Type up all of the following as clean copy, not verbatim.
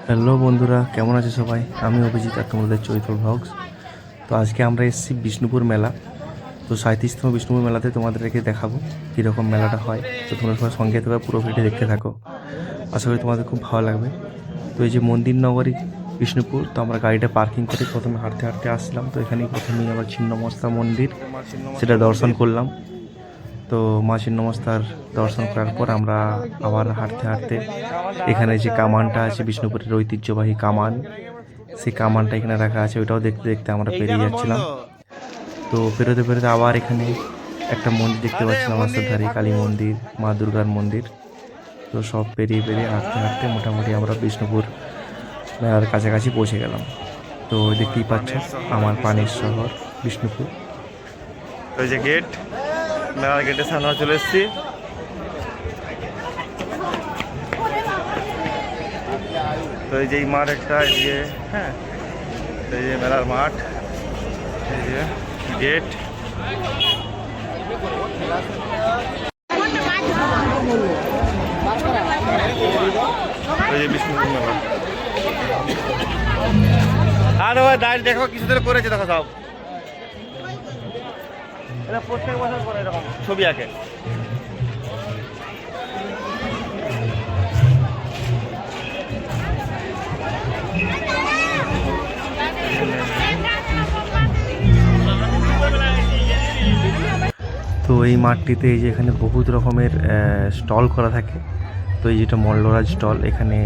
Hello বন্ধুরা, কেমন আছে সবাই? আমি অভিজিৎ আর তোমাদের চৈত্র ভ্লগস। তো আজকে আমরা এসেছি বিষ্ণুপুর মেলা। তো 37তম বিষ্ণুপুর মেলাতে তোমাদেরকে দেখাবো কীরকম মেলাটা হয়। তো তোমরা সবাই সঙ্গে থাকো, পুরো ভিডিও দেখতে থাকো। আশা করি তোমাদের খুব ভালো লাগবে। তো এই যে মন্দির নগরী বিষ্ণুপুর, তো আমরা গাড়িটা পার্কিং করে প্রথমে হাঁটতে হাঁটতে আসলাম। তো এখানেই প্রথমেই আবার ছিন্নমস্তা মন্দির, সেটা দর্শন করলাম। তো মা ছিন্নমস্তার দর্শন করার পর আমরা আবার হাঁটতে হাঁটতে এখানে যে কামানটা আছে, বিষ্ণুপুরের ঐতিহ্যবাহী কামান, সেই কামানটা এখানে রাখা আছে, ওইটাও দেখতে দেখতে আমরা পেরিয়ে যাচ্ছিলাম। তো পেরোতে পেরোতে আবার এখানে একটা মন্দির দেখতে পাচ্ছিলাম, রাস্তার কালী মন্দির, মা দুর্গার মন্দির। তো সব পেরিয়ে পেরিয়ে হাঁটতে হাঁটতে মোটামুটি আমরা বিষ্ণুপুর মেলার কাছাকাছি পৌঁছে গেলাম। তো দেখতেই পাচ্ছ আমার পানির শহর বিষ্ণুপুর। ওই যে গেট, মেলার গেটের সামনে চলে এসেছি। তো এই যে মাঠ একটা, এই যে হ্যাঁ, এই যে মেলার মাঠ, এই যে গেট। এই যে বিষ্ণুপুর মেলা। আর ওই দাঁড়িয়ে দেখো কিছু ধরে করেছে, দেখো সব এটা প্রত্যেক বছর করে এরকম ছবি আঁকে। তো এই মাঠটিতে এই যে এখানে বহুত রকমের স্টল করা থাকে। তো এই যেটা মল্লরাজ স্টল, এখানে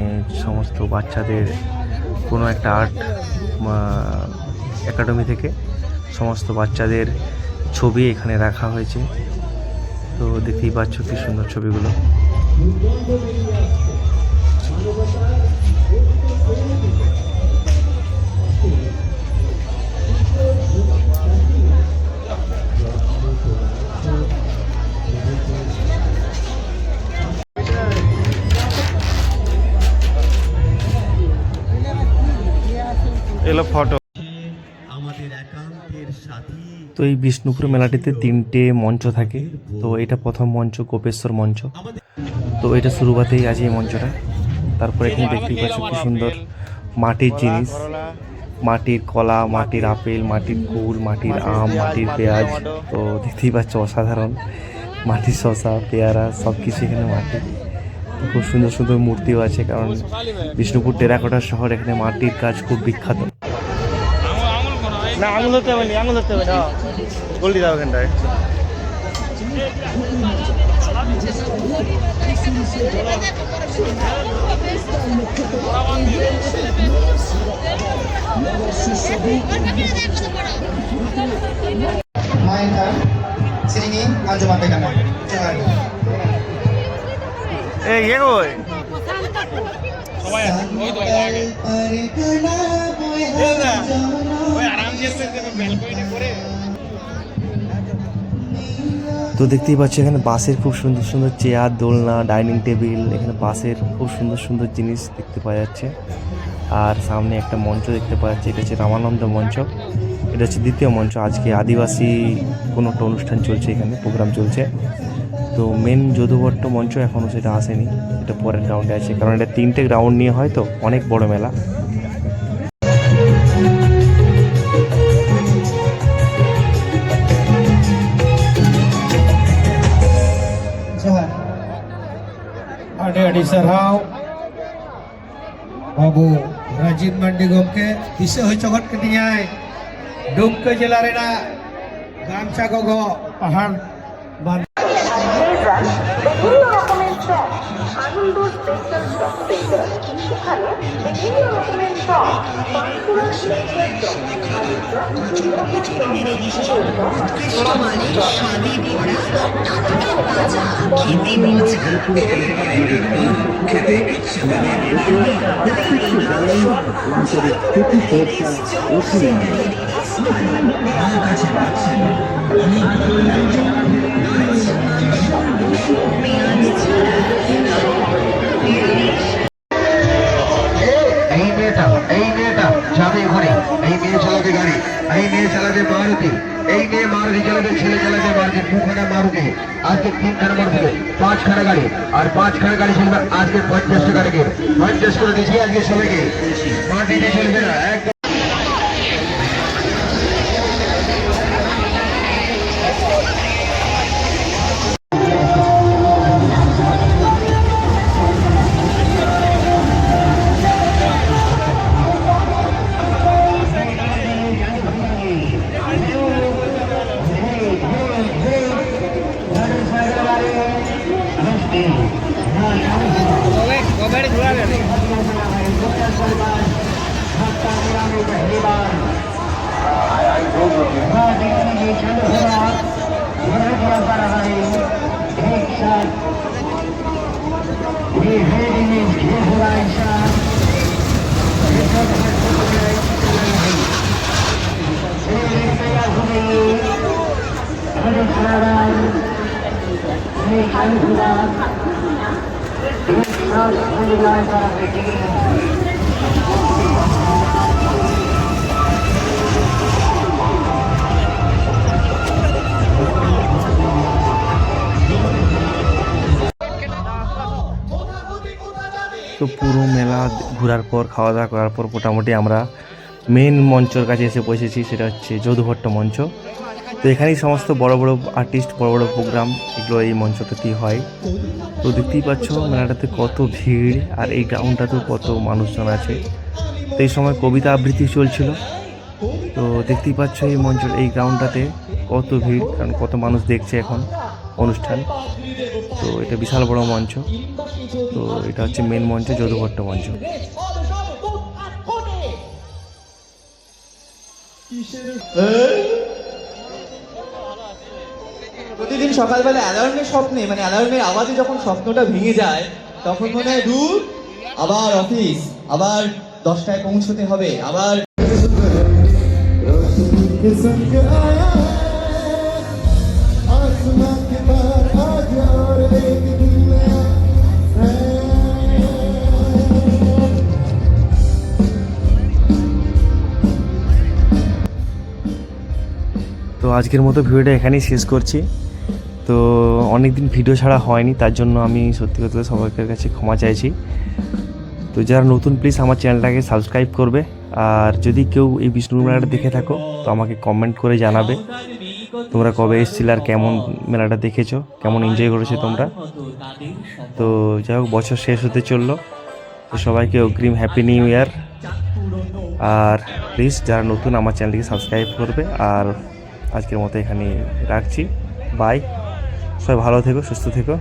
সমস্ত বাচ্চাদের কোনো একটা আর্ট একাডেমি থেকে সমস্ত বাচ্চাদের ছবি এখানে রাখা হয়েছে। তো দেখতেই পাচ্ছ কি সুন্দর ছবিগুলো। এলো ফটো। তো এই বিষ্ণুপুর মেলাটিতে 3টে মঞ্চ থাকে। তো এটা প্রথম মঞ্চ গোপেশ্বর মঞ্চ। তো এটা শুরুতেই আছে এই মঞ্চটা। তারপরে এখানে দেখতেই পাচ্ছ কি সুন্দর মাটির জিনিস, মাটির কলা, মাটির আপেল, মাটির কুল, মাটির আম, মাটির পেঁয়াজ। তো দেখতেই পাচ্ছ অসাধারণ মাটির শসা, পেয়ারা, সব কিছু এখানে মাটি। খুব সুন্দর সুন্দর মূর্তিও আছে, কারণ বিষ্ণুপুর টেরাকোটার শহর, এখানে মাটির কাজ খুব বিখ্যাত। না আঙুল ধরতে হবে না, আঙুল ধরতে হবে না, গোল্ডি দাও এখানটায়। এই ইয়ে কই সবাই আছে, ওই তো আগে ওই আরাম দিয়ে ব্যালকনিতে করে। তো দেখতেই পাচ্ছি এখানে বাঁশের খুব সুন্দর সুন্দর চেয়ার, দোলনা, ডাইনিং টেবিল, এখানে বাঁশের খুব সুন্দর সুন্দর জিনিস দেখতে পাওয়া যাচ্ছে। আর সামনে একটা মঞ্চ দেখতে পাওয়া যাচ্ছে, এটা হচ্ছে রামানন্দ মঞ্চ। এটা হচ্ছে দ্বিতীয় মঞ্চ। আজকে আদিবাসী কোনো একটা অনুষ্ঠান চলছে, এখানে প্রোগ্রাম চলছে। তো মেন যদুবট্ট মঞ্চ এখনও সেটা আসেনি, এটা পরের গ্রাউন্ডে আছে, কারণ এটা 3টে গ্রাউন্ড নিয়ে হয়, তো অনেক বড় মেলা। Adik sarau Babu Rajin Mandi Gomke bisa hocokot kediyai dum ke jelarena gamsa gogo pahar ban বিভিন্ন রকমের চপ, আনন্দ স্পেশাল চপ সেন্টার। সেখানে বিভিন্ন রকমের চপ, পাঁচকুড়া স্পেশাল চপ, আলুর চপ, দুর্গাপুর চপ, চিড়ের চপ, মাছের চপ, Ini মেয়েটা যাবে ঘরে, এই মেয়ে চালাবে গাড়ি, এই মেয়ে চালাবে মারুতি, এই মেয়ে মারুতি চালাবে, ছেলে চালাবে মারুতি, দুখানা মারুতি, আজকে 3খানা মারুতি, 5খানা গাড়ি, আর 5খানা গাড়ি চলবে আজকে 50 টাকা রেখে, 50 করে দিচ্ছি আজকে সবাইকে, মাটি দিয়ে চলবে না একদম। তো পুরো মেলা ঘোরার পর খাওয়া দাওয়া করার পর মোটামুটি আমরা মেন মঞ্চের কাছে এসে পৌঁছেছি, সেটা হচ্ছে যদুভট্ট মঞ্চ। তো এখানেই সমস্ত বড় বড় আর্টিস্ট, বড় বড় প্রোগ্রাম এগুলো এই মঞ্চটাতেই হয়। তো দেখতেই পাচ্ছ মেলাটাতে কত ভিড়, আর এই গ্রাউন্ডটাতেও কত মানুষজন আছে। তো এই সময় কবিতা আবৃত্তি চলছিল। তো দেখতেই পাচ্ছ এই মঞ্চ, এই গ্রাউন্ডটাতে কত ভিড়, কারণ কত মানুষ দেখছে এখন অনুষ্ঠান। তো এটা বিশাল বড় মঞ্চ। তো এটা হচ্ছে মেন মঞ্চ, যদুভট্ট মঞ্চ। প্রতিদিন সকালবেলা অ্যালার্মের স্বপ্নে, মানে অ্যালার্মের আওয়াজে যখন স্বপ্নটা ভেঙে যায়, তখন মনে হয় দূর, আবার অফিস, আবার 10টায় পৌঁছতে হবে, আবার তো আজকের মতো ভিডিওটা এখানেই শেষ করছি। তো অনেক দিন ভিডিও ছাড়া হয়নি, তার জন্য আমি সত্যি কথা সবার কাছে ক্ষমা চাইছি। তো যারা নতুন প্লিজ আমার চ্যানেলটাকে সাবস্ক্রাইব করবে। আর যদি কেউ এই বিষ্ণুপুর মেলাটা দেখে থাকো তো আমাকে কমেন্ট করে জানাবে তোমরা কবে এসেছিলে আর কেমন মেলাটা দেখেছো, কেমন এনজয় করেছো তোমরা। তো যাই হোক, বছর শেষ হতে চললো, তো সবাইকে অগ্রিম হ্যাপি নিউ ইয়ার। আর প্লিজ যারা নতুন আমার চ্যানেলটিকে সাবস্ক্রাইব করবে। আর আজকের মতো এখানে রাখছি, বাই। সবাই ভালো থেকো, সুস্থ থেকো।